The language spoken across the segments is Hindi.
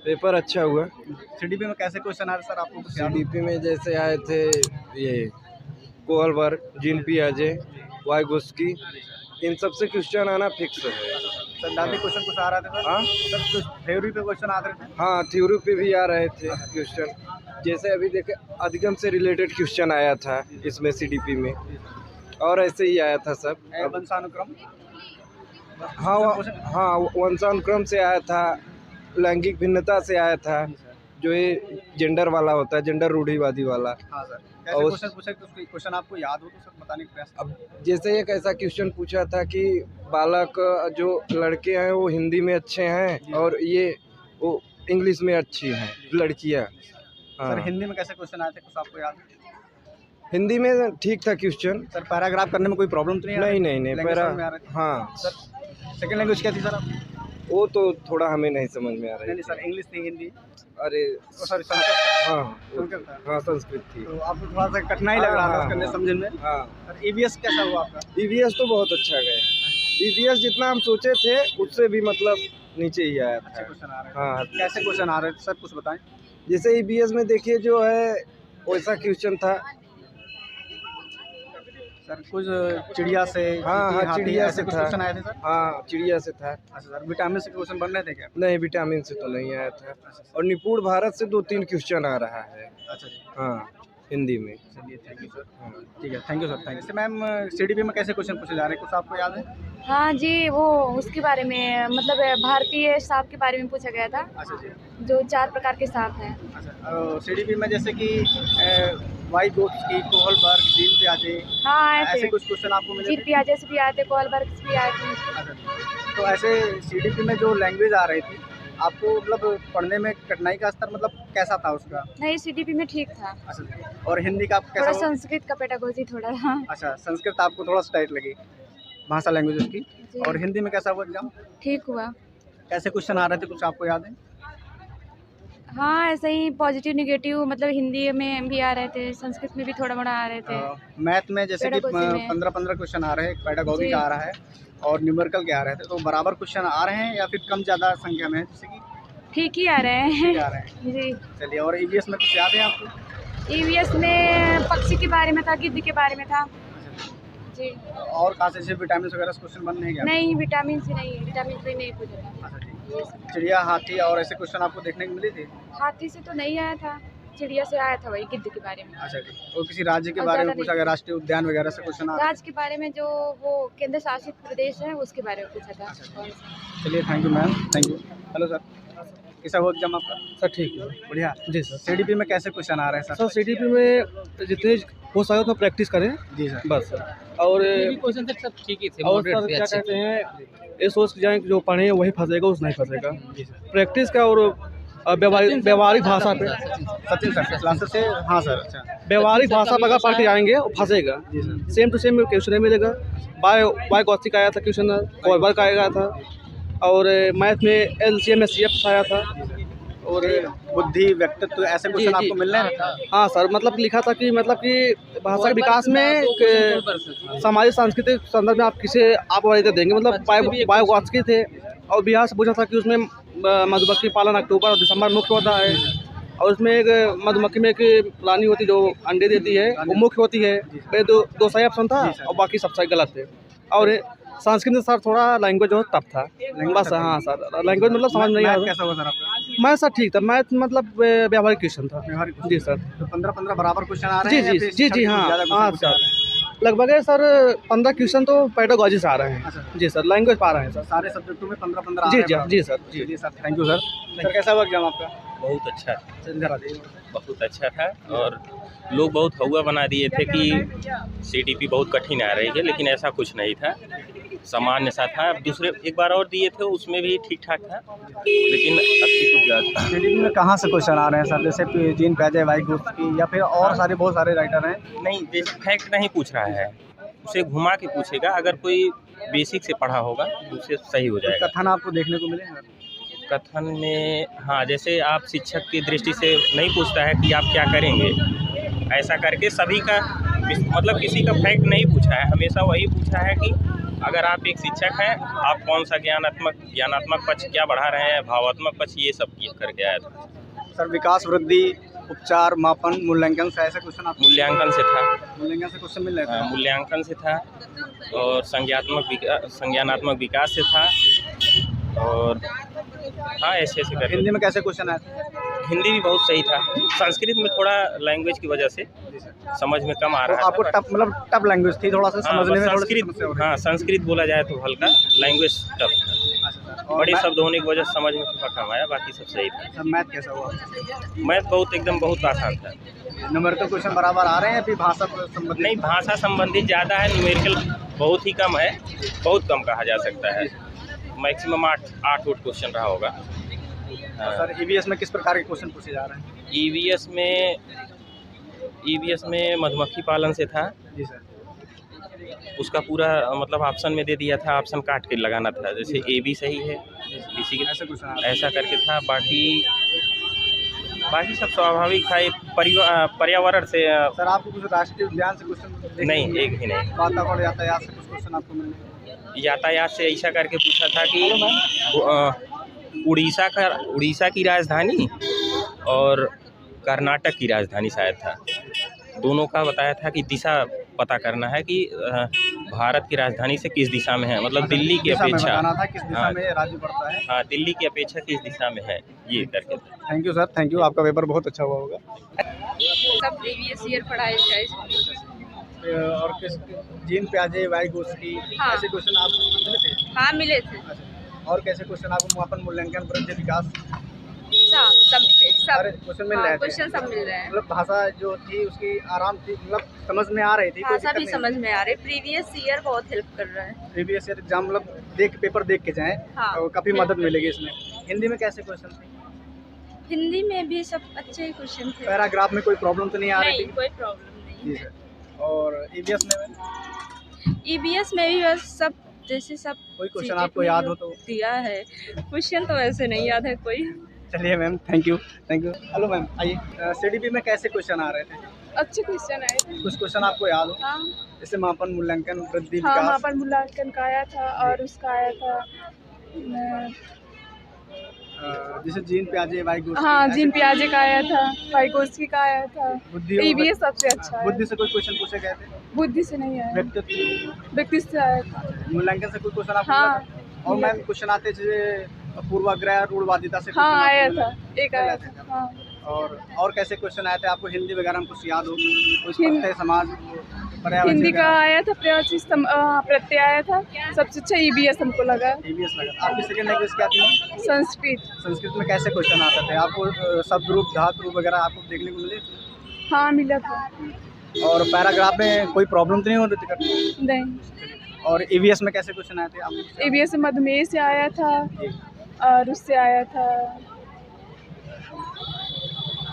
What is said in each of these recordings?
पेपर अच्छा हुआ। सीडीपी में कैसे क्वेश्चन आ रहे सर आपको कुछ याद हो? सीडीपी में जैसे आए थे ये कोहलबर्ग, जीन पियाजे, वाइगोस्की, इन सब से क्वेश्चन आना फिक्स है। सर दादी क्वेश्चन कुछ आ रहा था सर? हाँ सर कुछ थ्योरी पे क्वेश्चन आ रहे थे? हाँ, थ्योरी पे भी आ रहे थे क्वेश्चन। जैसे अभी देखे अधिगम से रिलेटेड क्वेश्चन आया था इसमें सीडीपी में, और ऐसे ही आया था सब। वंशानुक्रम? हाँ हाँ, वंशानुक्रम से आया था, लैंगिक भिन्नता से आया था, जो ये जेंडर वाला होता है, जेंडर रूढ़िवादी वाला। हाँ सर। कैसे क्वेश्चन पूछे तो क्वेश्चन आपको याद हो तो सर बताने का प्रयास। अब जैसे एक ऐसा क्वेश्चन पूछा था कि बालक जो लड़के हैं वो हिंदी में अच्छे हैं और ये वो इंग्लिश में अच्छी हैं लड़कियां। हाँ, सर हिंदी में कैसे क्वेश्चन आए थे कुछ आपको याद है? हिंदी में ठीक था क्वेश्चन। सर पैराग्राफ करने में कोई प्रॉब्लम तो नहीं आ रही? नहीं Language पैरा, समझ में आ रहे थे? हाँ सर सेकंड लैंग्वेज क्या थी सर आप? वो तो थोड़ा हमें नहीं समझ में आ रही नहीं सर इंग्लिश नहीं हिंदी। अरे सॉरी संस्कृत। हाँ संस्कृत था। हाँ, संस्कृत थी। तो आपको थोड़ा सा कठिनाई लग रहा था करने समझने में। हाँ, सर ईवीएस कैसा हुआ आपका? ईवीएस तो बहुत अच्छा गया है। ईवीएस जितना हम सोचे थे उससे भी मतलब नीचे ही आया अच्छे था। क्वेश्चन आ रहे हाँ, हैं। कैसे क्वेश्चन आ रहे थे सर कुछ बताएं? जैसे ईवीएस में देखिए जो है वैसा क्वेश्चन था। सर कुछ चिड़िया से हाँ, चींटी, हाथी, चिड़िया ऐसे से कुछ था। क्वेश्चन आए थे सर? हाँ, चिड़िया से था। अच्छा सर विटामिन से क्वेश्चन बन रहे थे क्या? नहीं, विटामिन से तो नहीं आया था। और निपुण भारत से 2-3 क्वेश्चन आ रहा है। अच्छा जी हाँ, हिंदी में। चलिए थैंक यू सर। हाँ। ठीक है thank you sir thank you. Ma'am CDP में कैसे क्वेश्चन पूछे जा रहे हैं कुछ आपको याद है? हाँ जी, वो उसके बारे में मतलब भारतीय सांप के बारे में पूछा गया था, अच्छा जी। जो 4 प्रकार के सांप हैं। अच्छा सीडीपी में जैसे कि वाइगोत्स्की, कोहलबर्ग, जीन पियाजे, हाँ आए ऐसे थे, कुछ क्वेश्चन आपको मिले जीन थे? पियाजे से भी आए थे, कोहलबर्ग से भी आए थे। अच्छा तो ऐसे सीडीपी में जो लैंग्वेज आ रही थी आपको मतलब पढ़ने में कठिनाई का स्तर मतलब कैसा था उसका? नहीं सीडीपी में ठीक था, अच्छा जी। और हिंदी का आपको थोड़ा कैसा हुआ? संस्कृत का पेडागोजी थोड़ा हाँ अच्छा संस्कृत आपको थोड़ा सा टाइट लगी भाषा लैंग्वेज उसकी। जी। और हिंदी में कैसा हुआ एग्जाम? ठीक हुआ। कैसे क्वेश्चन आ रहे थे कुछ आपको याद है? हाँ ऐसे ही पॉजिटिव निगेटिव मतलब हिंदी में भी आ रहे थे, संस्कृत में भी थोड़ा मोड़ा आ रहे थे। मैथ में जैसे कि Pedagogy में। 15-15 क्वेश्चन आ रहे हैं, पेडागॉजी जी। का आ रहा है और न्यूमेरिकल के आ रहे थे, तो बराबर क्वेश्चन आ रहे हैं या फिर कम ज़्यादा संख्या में है जैसे कि ठीक ही आ रहे ठीक आ हैं। रहे हैं? जी चलिए और ईवीएस में कुछ याद है आपको? ईवीएस में पक्षी के बारे में था, गिद्ध के बारे में था जी। और कहाँ से विटामिन वगैरह से क्वेश्चन बन नहीं गया? नहीं विटामिन से नहीं, विटामिन से नहीं पूछा था। अच्छा ठीक। चिड़िया, हाथी और ऐसे क्वेश्चन आपको देखने को मिले थे? हाथी से तो नहीं आया था, चिड़िया से आया था वही गिद्ध के बारे में। अच्छा जी। और किसी राज्य के और बारे में ज़्यादा पूछा गया, राष्ट्रीय उद्यान वगैरह से क्वेश्चन आ रहा है? राज्य के बारे में जो वो केंद्र शासित प्रदेश है उसके बारे में पूछा था। चलिए thank you ma'am thank you. Hello sir कैसा हुआ एग्जाम आपका? सर ठीक है बढ़िया। जी सर। सीडीपी में कैसे क्वेश्चन आ रहे हैं सर सीडीपी में जितने हो सके उतना प्रैक्टिस करें जी सर। बस सर। और क्वेश्चन तक सब ठीक ही थे, और moderate सर थे, क्या अच्छे कहते हैं ये सोच के जाएँ कि जो पढ़े वही फंसेगा उस नहीं फंसेगा। जी सर। प्रैक्टिस का और व्यवहारिक भाषा पे सचिन सर क्लासेस से? हाँ सर। अच्छा व्यवहारिक भाषा पर अगर पढ़ के जाएंगे वो फंसेगा। जी sir. Same to same question नहीं मिलेगा। बाय गौस्ती का आया था क्वेश्चन, कोहलबर्ग का आया था और मैथ में LCM SCF आया था। और बुद्धि व्यक्तित्व ऐसे क्वेश्चन आपको मिलने हैं? हाँ सर मतलब लिखा था कि मतलब कि भाषा के विकास में सामाजिक सांस्कृतिक संदर्भ में आप किसे आप वरीयता देंगे, मतलब बायोगॉत्स्की थे और बिहार से पूछा था कि उसमें मधुमक्खी पालन अक्टूबर और दिसंबर मुख्य होता है और उसमें एक मधुमक्खी में एक रानी होती जो अंडे देती है वो मुख्य होती है। पहले दो सही ऑप्शन था और बाकी सब सही गलत थे। और संस्कृत में सर थोड़ा लैंग्वेज जो टफ था बस। हाँ सर लैंग्वेज मतलब समझ नहीं आया। कैसा हुआ सर आपका? मैथ सर ठीक था, मैथ मतलब व्यवहारिक क्वेश्चन था। व्यवहारिक जी सर। तो 15-15 बराबर क्वेश्चन आ रहे जी हैं या जी फिर जी जी हाँ ज़्यादा हाँ क्वेश्चन आ सर रहे हैं? लगभग है सर 15 क्वेश्चन तो पेडागॉजी से आ रहे हैं। अच्छा। जी सर लैंग्वेज पा रहे हैं सर। सारे सब्जेक्टों में 15-15 आ जी रहे जी हैं? जी सर जी। जी sir thank you sir. Sir कैसा हुआ एग्जाम आपका? बहुत अच्छा इधर आ जाइए। बहुत अच्छा था और लोग बहुत हौवा बना दिए थे कि सीडीपी बहुत कठिन आ रही है, लेकिन ऐसा कुछ नहीं था, सामान्य सा था। दूसरे एक बार और दिए थे उसमें भी ठीक ठाक था, लेकिन 80 कुछ ज़्यादा। सीडीपी में कहाँ से क्वेश्चन आ रहे हैं सर? जैसे जीन पियाजे, वाइगोत्स्की या फिर और सारे बहुत सारे राइटर हैं? नहीं बेसिक फैक्ट नहीं पूछ रहा है, उसे घुमा के पूछेगा। अगर कोई बेसिक से पढ़ा होगा तो उसे सही हो जाएगा। कथन आपको देखने को मिले हैं? कथन में हाँ, जैसे आप शिक्षक की दृष्टि से नहीं पूछता है कि आप क्या करेंगे, ऐसा करके सभी का मतलब किसी का फैक्ट नहीं पूछा है, हमेशा वही पूछा है कि अगर आप एक शिक्षक हैं, आप कौन सा ज्ञानात्मक पक्ष क्या बढ़ा रहे हैं, भावात्मक पक्ष, ये सब करके आया था। सर विकास, वृद्धि, उपचार, मापन, मूल्यांकन से ऐसे क्वेश्चन आप मूल्यांकन से था। मूल्यांकन से क्वेश्चन मिल रहे थे। मूल्यांकन से था और संज्ञानात्मक विकास से था और हाँ ऐसे ऐसे करके। हिंदी में कैसे क्वेश्चन आए थे? हिंदी भी बहुत सही था। संस्कृत में थोड़ा लैंग्वेज की वजह से समझ में कम आ तो रहा आपको था। टफ लैंग्वेज थी, थोड़ा सा समझने में थोड़ी सी समस्या हो रही हाँ संस्कृत बोला जाए तो हल्का, लैंग्वेज टफ था। है। अच्छा सर, और बड़े शब्द होने की वजह से समझ में थोड़ा कम आया, बाकी सब सही था। सर मैथ कैसा हुआ? मैथ बहुत आसान था। न्यूमेरिकल क्वेश्चन बराबर आ रहे हैं, अभी भाषा संबंधित? नहीं, भाषा संबंधित ज़्यादा है, न्यूमेरिकल बहुत ही कम है, बहुत कम कहा जा सकता है। मैक्सिमम 8 क्वेश्चन रहा होगा। सर ईवीएस में किस प्रकार के क्वेश्चन पूछे जा रहे हैं? ईवीएस में मधुमक्खी पालन से था। जी सर। उसका पूरा मतलब ऑप्शन में दे दिया था, ऑप्शन काट के लगाना था, जैसे ए बी सही है, इसी के ऐसे क्वेश्चन ऐसा करके था। बाकी सब स्वाभाविक था। ये पर्यावरण से सर आपको कुछ राष्ट्रीय उद्यान से क्वेश्चन? नहीं, एक भी नहीं। वातावरण, यातायात से कुछ क्वेश्चन आपको मिले? यातायात से ऐसा करके पूछा था कि उड़ीसा की राजधानी और कर्नाटक की राजधानी शायद था, दोनों का बताया था कि दिशा पता करना है कि भारत की राजधानी से किस दिशा में है, मतलब दिल्ली की दिशा में अपेक्षा। बताना था किस दिशा हाँ। में राज्य पड़ता है। हाँ, दिल्ली की अपेक्षा किस दिशा में है, ये करके था। Thank you sir, thank you, आपका पेपर बहुत अच्छा हुआ होगा। सब प्रीवियस ईयर पढ़ाए जाए। और किस जीन प्याजे, वाइगोत्स्की, हाँ। ऐसे क्वेश्चन आपको मिले थे? हाँ मिले थे। अच्छा। और कैसे क्वेश्चन आपको मापन, मूल्यांकन, वृद्धि, विकास सब थे, सारे क्वेश्चन मिल रहे थे? क्वेश्चन सब मिल रहे हैं। मतलब भाषा जो थी उसकी आराम थी, मतलब समझ में आ रही थी? कोई भाषा दिक्कत भी नहीं? समझ में आ रही। प्रीवियस ईयर बहुत हेल्प कर रहा है। प्रीवियस ईयर एग्जाम मतलब पेपर देख के जाएं, हाँ। तो काफ़ी मदद मिलेगी इसमें। हिंदी में कैसे क्वेश्चन थे? हिंदी में भी सब अच्छे क्वेश्चन थे। पैराग्राफ में कोई प्रॉब्लम तो नहीं आ रही नहीं, थी? कोई प्रॉब्लम नहीं जी है। सर। और ईवीएस में? ईवीएस में भी बस सब जैसे सब कोई क्वेश्चन CTET आपको में याद जो हो तो? दिया है। क्वेश्चन तो वैसे नहीं याद है कोई। चलिए ma'am, thank you, thank you. Hello ma'am, आइए। सीडीपी में कैसे क्वेश्चन आ रहे थे? अच्छे क्वेश्चन आए थे। कुछ क्वेश्चन आपको याद हो? हाँ, जैसे मापन, मूल्यांकन, वृद्धि, हाँ विकास? मापन मूल्यांकन का आया था और उसका आया था जैसे जीन प्याजे, वाइगोत्स्की? हाँ ऐसे जीन पियाजे का आया था, वाइगोत्स्की का आया था। बुद्धि और ईवीएस सबसे अच्छा है। बुद्धि से कोई क्वेश्चन पूछे गए थे? बुद्धि से नहीं आया, व्यक्तित्व, व्यक्ति से आया था। मूल्यांकन से कोई क्वेश्चन आपको हाँ। मिला था? और मैम क्वेश्चन आते जैसे पूर्वाग्रह, रूढ़वादिता से हाँ question आया आपको मिला था, एक आया था। हाँ और कैसे क्वेश्चन आए थे आपको हिंदी वगैरह में कुछ याद हो? कुछ प्रत्यय, समाज, पर्यावरण हिंदी का आया था, प्रत्यय आया था। सबसे अच्छा ईवीएस हमको लगा। ईवीएस लगा। आपकी सेकंड लैंग्वेज क्या थी? संस्कृत। संस्कृत में कैसे क्वेश्चन आते थे आपको? शब्द रूप, धातु रूप वगैरह आपको देखने को मिले? हाँ मिला था। और पैराग्राफ में कोई प्रॉब्लम तो नहीं हो रही थी? नहीं। और ईवीएस में कैसे क्वेश्चन आए थे आपको? ईवीएस में मधुमेह से आया था और उससे आया था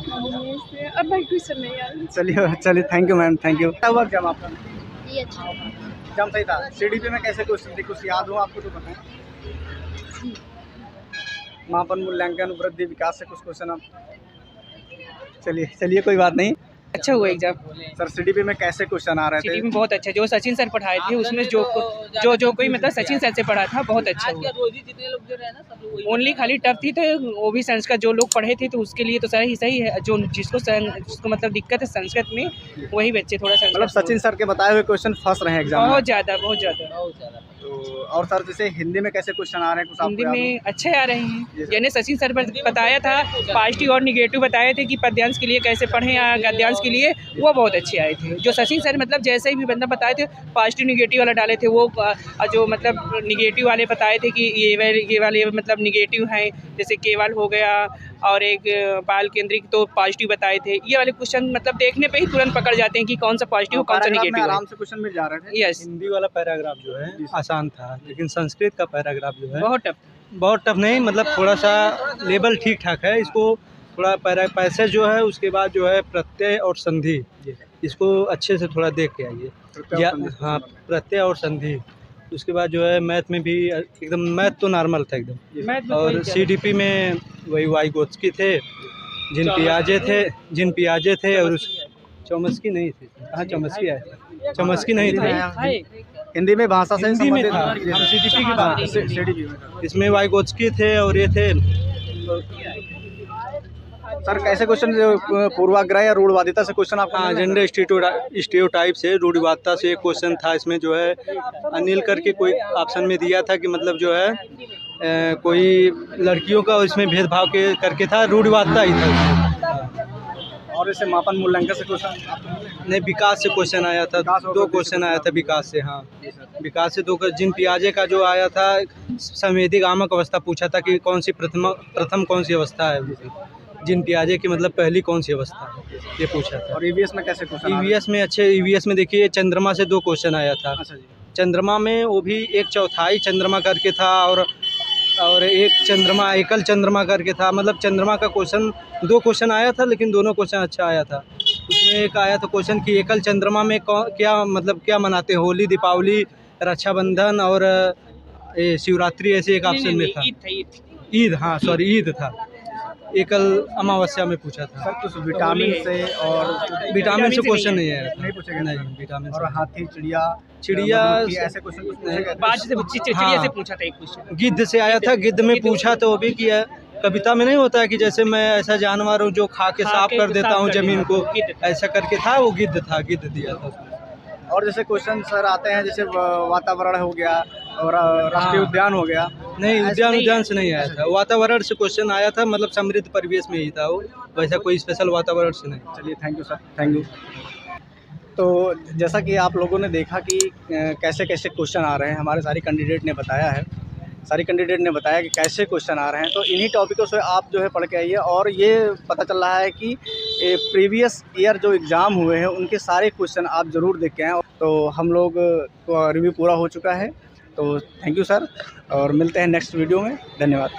मधुमेह से। अब भाई क्वेश्चन नहीं आया। चलिए, thank you ma'am, thank you. क्या हुआ एग्जाम आपका? ये अच्छा एग्जाम सही था। सीडीपी में कैसे क्वेश्चन थे, कुछ याद हो आपको तो बताएं। मापन, मूल्यांकन, वृद्धि, विकास से कुछ क्वेश्चन आप? चलिए कोई बात नहीं। अच्छा हुआ एग्जाम। सर सीडीपी में कैसे क्वेश्चन आ रहे थे? सिटी में बहुत अच्छा, जो सचिन सर पढ़ाए थे उसमें जो कोई मतलब सचिन सर से पढ़ा था, बहुत अच्छा हुआ। ओनली खाली टफ थी तो वो भी संस्कृत जो लोग पढ़े थे तो उसके लिए तो सही है। जिसको मतलब दिक्कत है संस्कृत में, वही बच्चे थोड़ा मतलब संस्कृत सचिन सर के बताए हुए क्वेश्चन फंस रहे हैं एग्जाम में। बहुत ज़्यादा। तो और सर जैसे हिंदी में कैसे क्वेश्चन आ रहे हैं, कुछ आपको हिंदी याद हो? में अच्छे आ रहे हैं। यानी सचिन सर बताया था, पॉजिटिव और निगेटिव बताए थे कि पद्यांश के लिए कैसे पढ़ें या गद्यांश के लिए, वो बहुत अच्छे आए थे। जो सचिन सर मतलब जैसे भी मतलब बताए थे, पॉजिटिव निगेटिव वाला डाले थे वो, जो मतलब निगेटिव वाले बताए थे कि ये वाले मतलब निगेटिव हैं, जैसे केवल हो गया और एक बाल केंद्रित, तो पॉजिटिव बताए थे। ये वाले क्वेश्चन मतलब देखने पे ही तुरंत पकड़ जाते हैं कि कौन सा पॉजिटिव कौन सा पैराग्राफ में निगेटिव है। आराम से क्वेश्चन मिल जा रहे थे। यस, हिंदी वाला पैराग्राफ जो है आसान था, लेकिन संस्कृत का पैराग्राफ जो है बहुत टफ नहीं, मतलब थोड़ा सा लेवल ठीक ठाक है। इसको थोड़ा पैसेज जो है, उसके बाद जो है प्रत्यय और संधि, इसको अच्छे से थोड़ा देख के आइए। हाँ, प्रत्यय और संधि। उसके बाद जो है मैथ में भी एकदम, मैथ तो नॉर्मल था एकदम। और सीडीपी में वही वाइगोत्स्की थे, जिन पियाजे थे और उस चौमस्की नहीं थे। हाँ चौमस्की आए थे, चौमस्की नहीं थे। हिंदी में भाषा से हिंदी में संबंधित था। जी, हम सर। CDP की हाँ, बात कर रहे हैं। CDP में था। इसमें वाइगोत्स्की थे और ये थे सर कैसे क्वेश्चन पूर्वाग्रह या रूढ़वादिता से क्वेश्चन आपको हाँ मिल रहे हैं? जेंडर स्टीरियोटाइप से रूढ़िवादिता से एक क्वेश्चन था। इसमें जो है अनिल करके कोई ऑप्शन में दिया था कि मतलब जो है कोई लड़कियों का इसमें भेदभाव के करके था, रूढ़िवादिता ही था। और इसे मापन मूल्यांकन से क्वेश्चन नहीं, विकास से क्वेश्चन आया था, विकास और 2 वृद्धि क्वेश्चन से आया था विकास से। हाँ, विकास से 2 जिन पियाजे का जो आया था संवेदिक आमक अवस्था पूछा था कि कौन सी प्रथम कौन सी अवस्था है, जिन पियाजे की मतलब पहली कौन सी अवस्था है, ये पूछा था। और ईवीएस में कैसे क्वेश्चन ईवीएस में ईवीएस में देखिए चंद्रमा से 2 क्वेश्चन आया था। अच्छा जी। चंद्रमा में वो भी 1/4 चंद्रमा करके था और एक चंद्रमा एकल चंद्रमा करके था। मतलब चंद्रमा का क्वेश्चन 2 क्वेश्चन आया था, लेकिन दोनों क्वेश्चन अच्छा आया था। उसमें एक आया था क्वेश्चन कि एकल चंद्रमा में क्या मतलब क्या मनाते हैं, होली, दीपावली, रक्षाबंधन और ये शिवरात्रि, ऐसे एक ऑप्शन में था। ईद, हाँ सॉरी, ईद था। एकल अमावस्या में पूछा था। सर कुछ विटामिन से और विटामिन से क्वेश्चन नहीं आया था। नहीं पूछे गए नहीं, विटामिन और से। हाथी, चिड़िया चिड़िया ऐसे क्वेश्चन कुछ पूछे गए? बाज से चिड़िया हाँ। से पूछा था एक क्वेश्चन। गिद्ध से आया था। गिद्ध में पूछा तो वो भी किया। कविता में नहीं होता है कि जैसे मैं ऐसा जानवर हूँ जो खा के साफ कर देता हूँ जमीन को, ऐसा करके था। वो गिद्ध था, गिद्ध दिया था उसमें। और जैसे क्वेश्चन सर आते हैं जैसे वातावरण हो गया और राष्ट्रीय हाँ। उद्यान हो गया। नहीं, ऐसे उद्यान से नहीं आया था। वातावरण से क्वेश्चन आया था, मतलब समृद्ध परिवेश में ही था वो, वैसा कोई स्पेशल वातावरण से नहीं। चलिए, thank you sir, thank you. तो जैसा कि आप लोगों ने देखा कि कैसे कैसे क्वेश्चन आ रहे हैं, हमारे सारे कैंडिडेट ने बताया है। सारी कैंडिडेट ने बताया कि कैसे क्वेश्चन आ रहे हैं। तो इन्हीं टॉपिकों से आप जो है पढ़ के आइए। और ये पता चल रहा है कि प्रीवियस ईयर जो एग्ज़ाम हुए हैं उनके सारे क्वेश्चन आप ज़रूर देख के आएँ। तो हम लोग को रिव्यू पूरा हो चुका है। तो थैंक यू सर, और मिलते हैं नेक्स्ट वीडियो में। धन्यवाद।